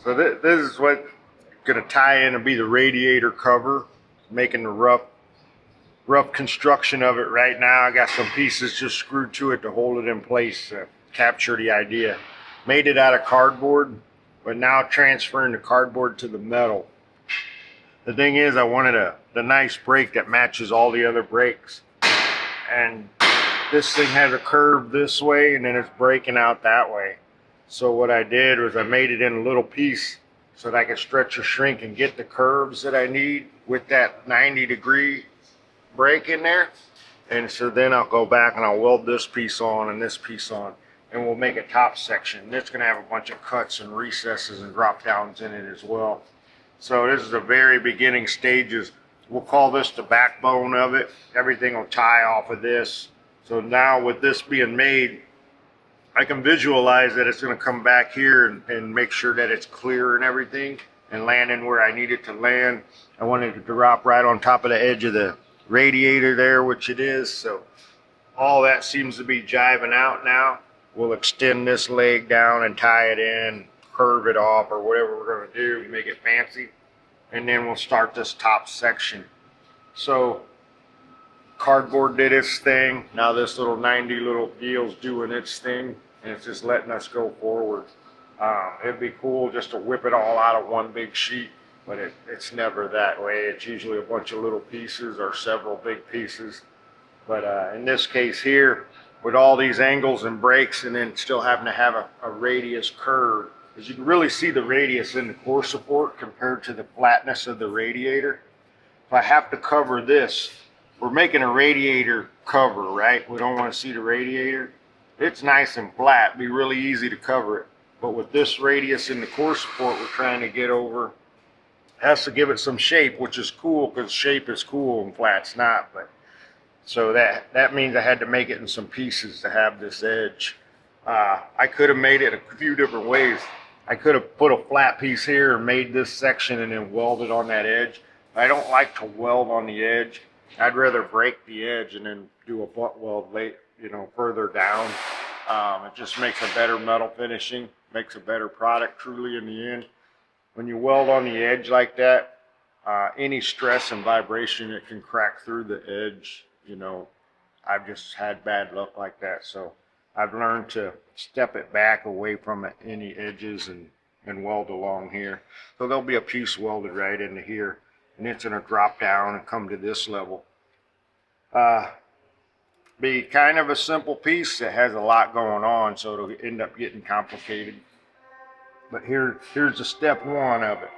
So this is what gonna tie in to be the radiator cover, making the rough construction of it right now. I got some pieces just screwed to it to hold it in place, capture the idea. Made it out of cardboard, but now transferring the cardboard to the metal. The thing is, I wanted the nice brake that matches all the other brakes. And this thing has a curve this way and then it's breaking out that way. So what I did was I made it in a little piece so that I could stretch or shrink and get the curves that I need with that 90-degree brake in there. And so then I'll go back and I'll weld this piece on and this piece on, and we'll make a top section. It's going to have a bunch of cuts and recesses and drop downs in it as well. So this is the very beginning stages. We'll call this the backbone of it. Everything will tie off of this. So now with this being made, I can visualize that it's going to come back here and make sure that it's clear and everything and landing where I need it to land. I want it to drop right on top of the edge of the radiator there, which it is. So all that seems to be jiving out now. We'll extend this leg down and tie it in, curve it off, or whatever we're going to do, make it fancy. And then we'll start this top section. So cardboard did its thing. Now this little 90 little deal's doing its thing, and it's just letting us go forward. It'd be cool just to whip it all out of one big sheet, but it's never that way. It's usually a bunch of little pieces or several big pieces. But in this case here, with all these angles and breaks and then still having to have a radius curve, as you can really see the radius in the core support compared to the flatness of the radiator. If I have to cover this, we're making a radiator cover, right? We don't want to see the radiator. It's nice and flat, it'd be really easy to cover it. But with this radius in the core support we're trying to get over, has to give it some shape, which is cool because shape is cool and flat's not. But so that means I had to make it in some pieces to have this edge. I could have made it a few different ways. I could have put a flat piece here and made this section and then welded on that edge. I don't like to weld on the edge. I'd rather break the edge and then do a butt weld late, further down. It just makes a better metal finishing, makes a better product truly in the end. When you weld on the edge like that, any stress and vibration, it can crack through the edge. I've just had bad luck like that. So I've learned to step it back away from any edges and weld along here. So there'll be a piece welded right into here, and it's going to drop down and come to this level. Be kind of a simple piece that has a lot going on, so it'll end up getting complicated. But here's the step one of it.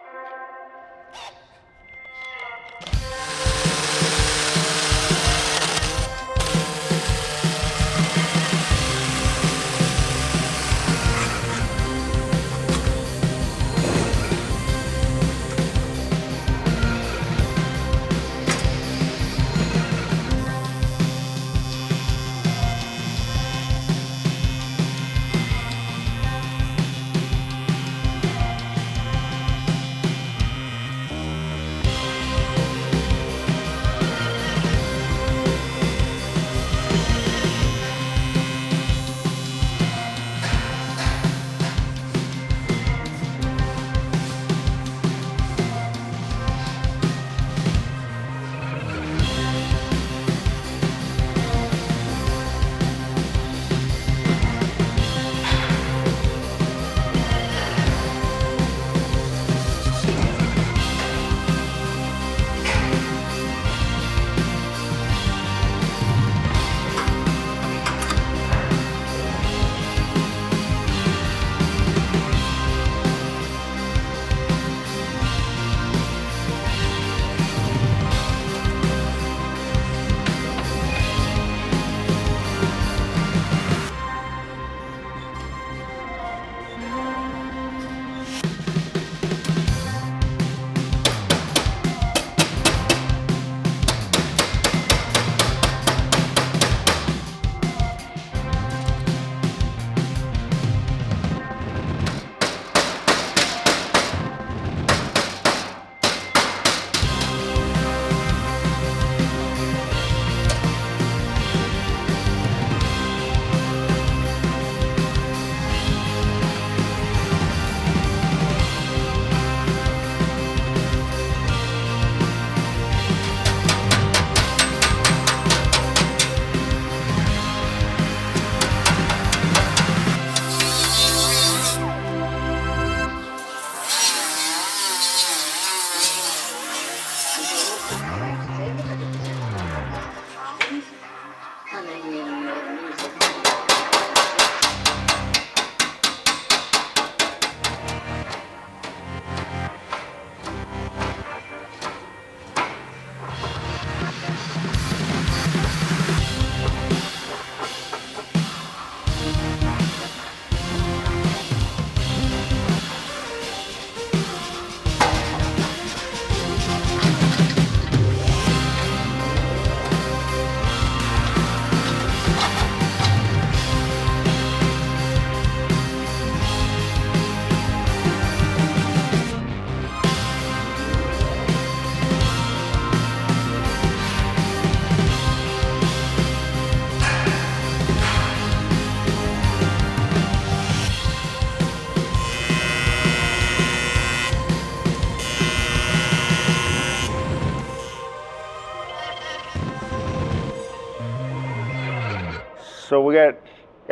So we got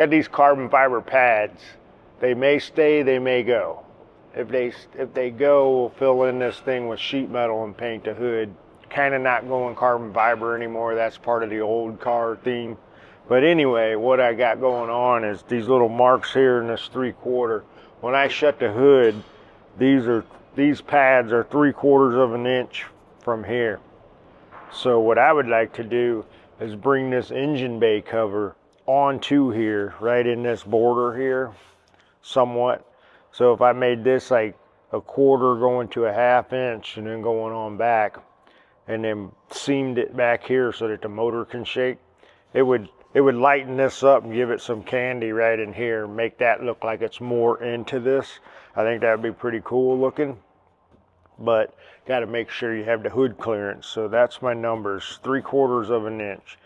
these carbon fiber pads. They may stay, they may go. If they go, we'll fill in this thing with sheet metal and paint the hood. Kind of not going carbon fiber anymore. That's part of the old car theme. But anyway, what I got going on is these little marks here in this 3/4. When I shut the hood, these pads are 3/4 of an inch from here. So what I would like to do is bring this engine bay cover onto here, right in this border here, somewhat. So if I made this like 1/4 going to a 1/2 inch and then going on back, and then seamed it back here so that the motor can shake, it would lighten this up and give it some candy right in here, make that look like it's more into this. I think that would be pretty cool looking, but got to make sure you have the hood clearance. So that's my numbers, 3/4 of an inch.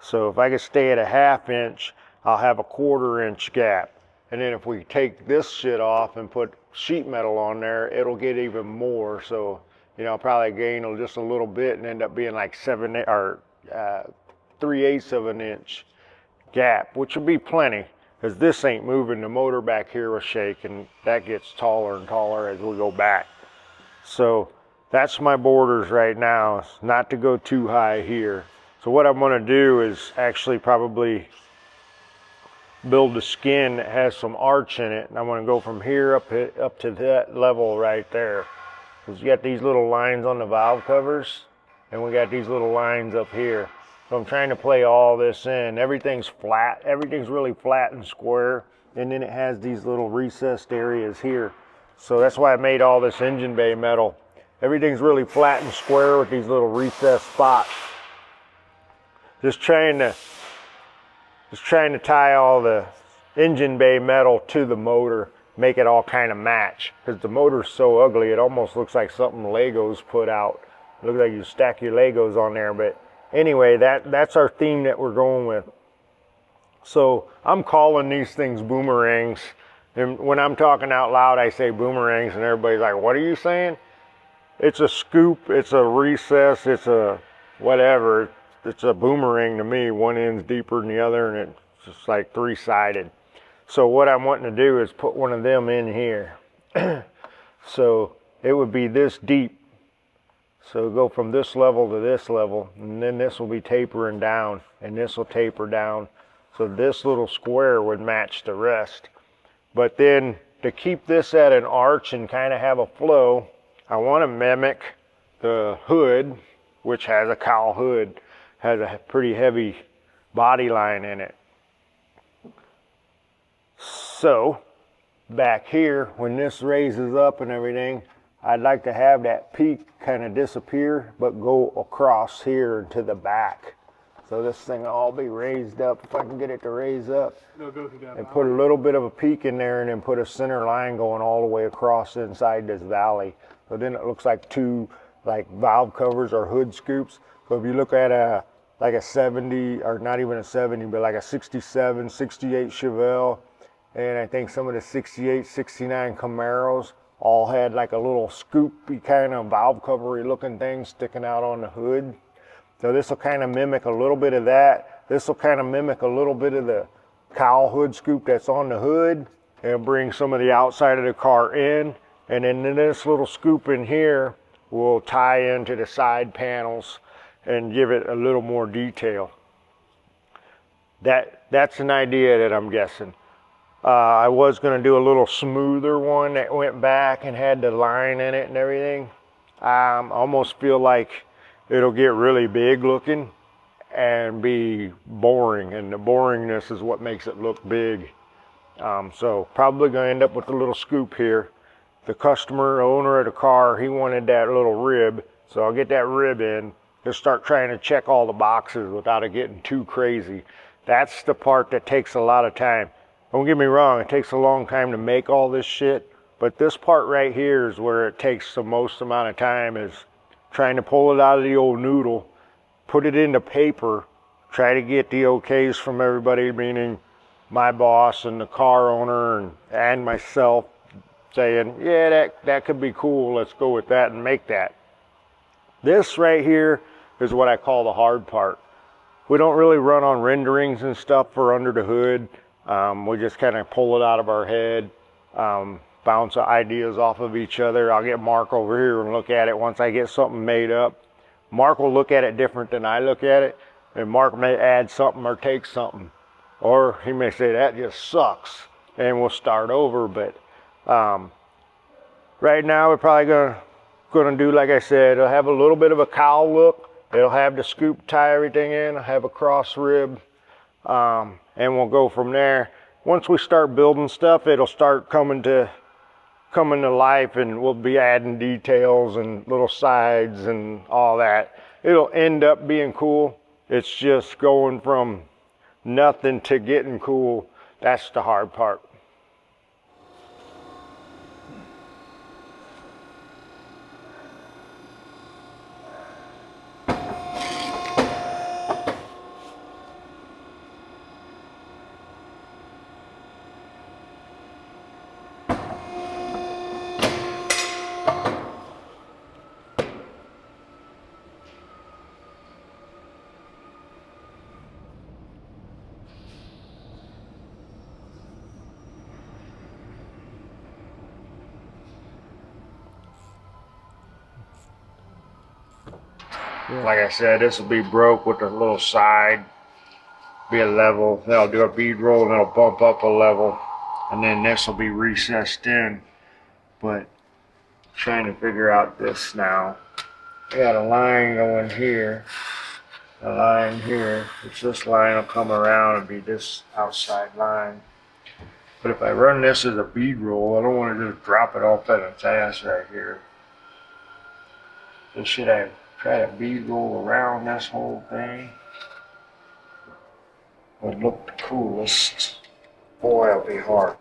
So if I could stay at a 1/2 inch, I'll have a 1/4 inch gap. And then if we take this shit off and put sheet metal on there, it'll get even more. So, you know, I'll probably gain just a little bit and end up being like 3/8 of an inch gap, which will be plenty, because this ain't moving. The motor back here will shake, and that gets taller and taller as we go back. So that's my borders right now, not to go too high here. So what I'm going to do is actually probably build a skin that has some arch in it, and I'm going to go from here up to that level right there. Because you got these little lines on the valve covers, and we got these little lines up here. So I'm trying to play all this in. Everything's flat. Everything's really flat and square, and then it has these little recessed areas here. So that's why I made all this engine bay metal. Everything's really flat and square with these little recessed spots. Just trying to tie all the engine bay metal to the motor, make it all kind of match. Because the motor's so ugly, it almost looks like something Legos put out. It looks like you stack your Legos on there. But anyway, that's our theme that we're going with. So I'm calling these things boomerangs. And when I'm talking out loud, I say boomerangs, and everybody's like, what are you saying? It's a scoop, it's a recess, it's a whatever. It's a boomerang to me. One end's deeper than the other, and it's just like 3-sided. So what I'm wanting to do is put one of them in here. So it would be this deep. So go from this level to this level, and then this will be tapering down, and this will taper down. So this little square would match the rest. But then to keep this at an arch and kind of have a flow, I want to mimic the hood, which has a cowl hood. Has a pretty heavy body line in it. So back here, when this raises up and everything, I'd like to have that peak kind of disappear, but go across here to the back. So this thing will all be raised up, if I can get it to raise up. And put a little bit of a peak in there, and then put a center line going all the way across inside this valley. So then it looks like two like valve covers or hood scoops. So if you look at like a 70, or not even a 70, but like a 67, 68 Chevelle, and I think some of the 68, 69 Camaros all had like a little scoopy kind of valve covery looking thing sticking out on the hood. So this will kind of mimic a little bit of that. This will kind of mimic a little bit of the cowl hood scoop that's on the hood, and bring some of the outside of the car in. And then this little scoop in here will tie into the side panels and give it a little more detail. That's an idea that I'm guessing. I was going to do a little smoother one that went back and had the line in it and everything. I almost feel like it'll get really big looking and be boring, and the boringness is what makes it look big. So probably going to end up with a little scoop here. The customer, owner of the car, he wanted that little rib, so I'll get that rib in. Just start trying to check all the boxes without it getting too crazy. That's the part that takes a lot of time. Don't get me wrong, it takes a long time to make all this shit, but this part right here is where it takes the most amount of time, is trying to pull it out of the old noodle, put it into paper, try to get the okays from everybody, meaning my boss and the car owner and myself, saying, yeah, that could be cool, let's go with that and make that. This right here is what I call the hard part. We don't really run on renderings and stuff for under the hood. We just kind of pull it out of our head, bounce ideas off of each other. I'll get Mark over here and look at it once I get something made up. Mark will look at it different than I look at it, and Mark may add something or take something, or he may say that just sucks, and we'll start over. But right now we're probably gonna do, like I said, it'll have a little bit of a cowl look. It'll have the scoop, tie everything in, have a cross rib, and we'll go from there. Once we start building stuff, it'll start coming to life, and we'll be adding details and little sides and all that. It'll end up being cool. It's just going from nothing to getting cool. That's the hard part. Like I said, this will be broke with a little side, be a level. Then I'll do a bead roll and it'll bump up a level, and then this will be recessed in. But trying to figure out this now. I got a line going here, a line here, which this line will come around and be this outside line. But if I run this as a bead roll, I don't want to just drop it off at its ass right here. So should I try to bead roll around this whole thing? Would look the coolest. Boy, it'll be hard.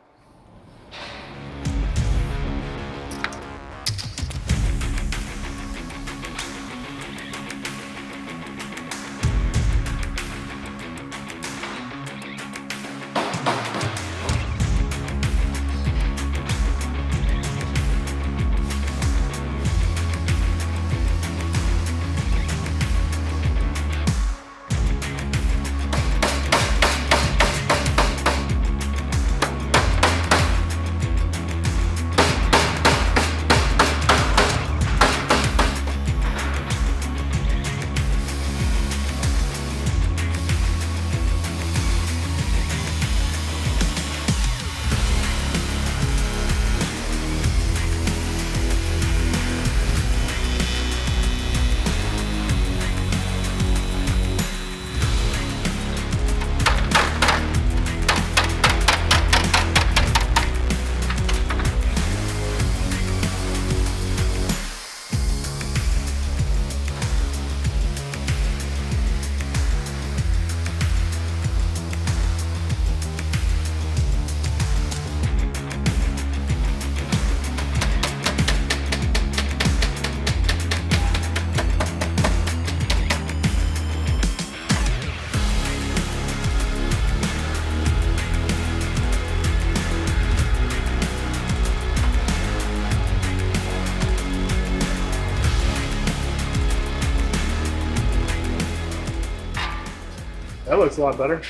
That looks a lot better.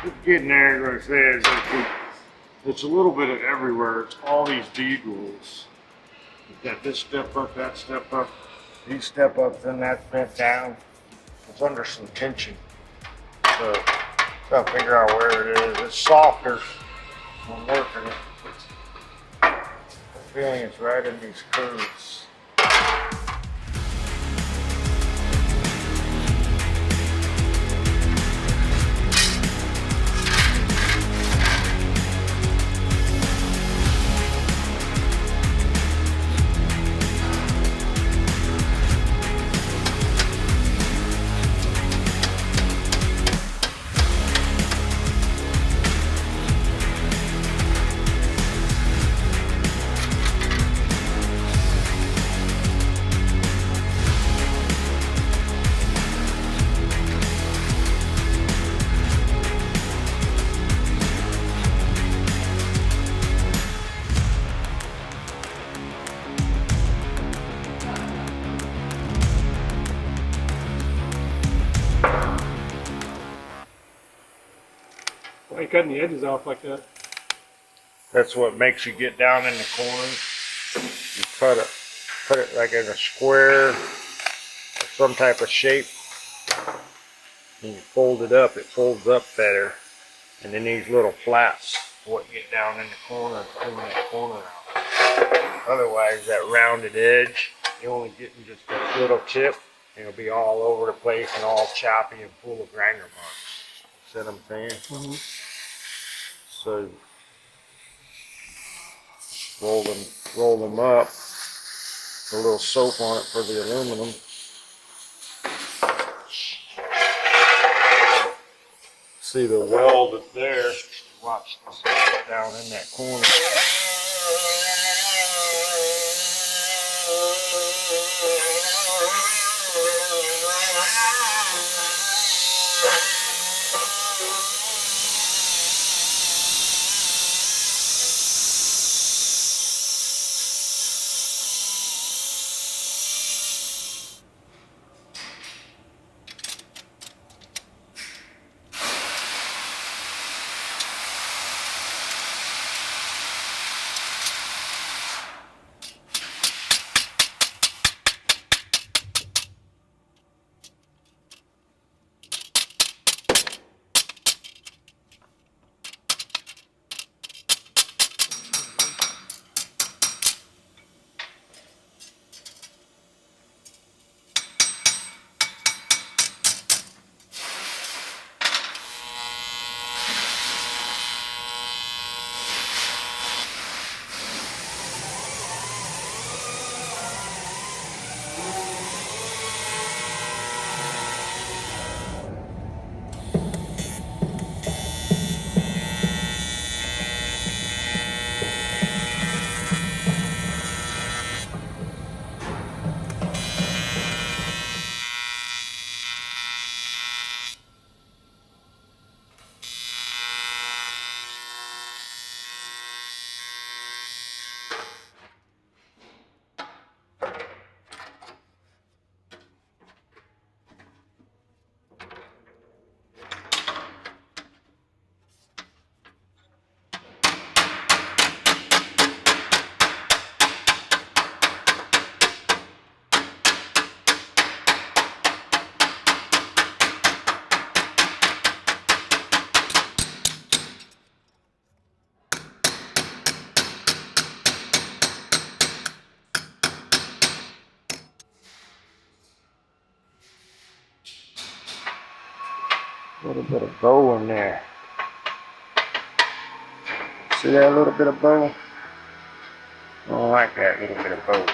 It's getting there, as I said. It's a little bit of everywhere. It's all these bead rolls. You've got this step up, that step up, these step ups, and that's bent down. It's under some tension. So, gotta figure out where it is. It's softer. I'm working it. I'm feeling it's right in these curves. cutting the edges off like that? That's what makes you get down in the corners. You put it like in a square or some type of shape. And you fold it up, it folds up better. And then these little flaps, what get down in the corner and clean that corner out. Otherwise, that rounded edge, you're only getting just a little chip. And it'll be all over the place and all choppy and full of grinder marks. See what I'm saying? Mm-hmm. So roll them up. A little soap on it for the aluminum. See the weld that's there. Watch this down in that corner. A little bit of bow in there. See that little bit of bow? I don't like that little bit of bow.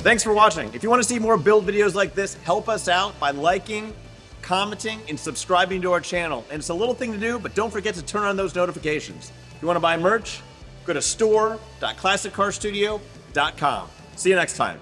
Thanks for watching. If you want to see more build videos like this, help us out by liking, commenting, and subscribing to our channel. And it's a little thing to do, but don't forget to turn on those notifications. If you want to buy merch, go to store.classiccarstudio.com. See you next time.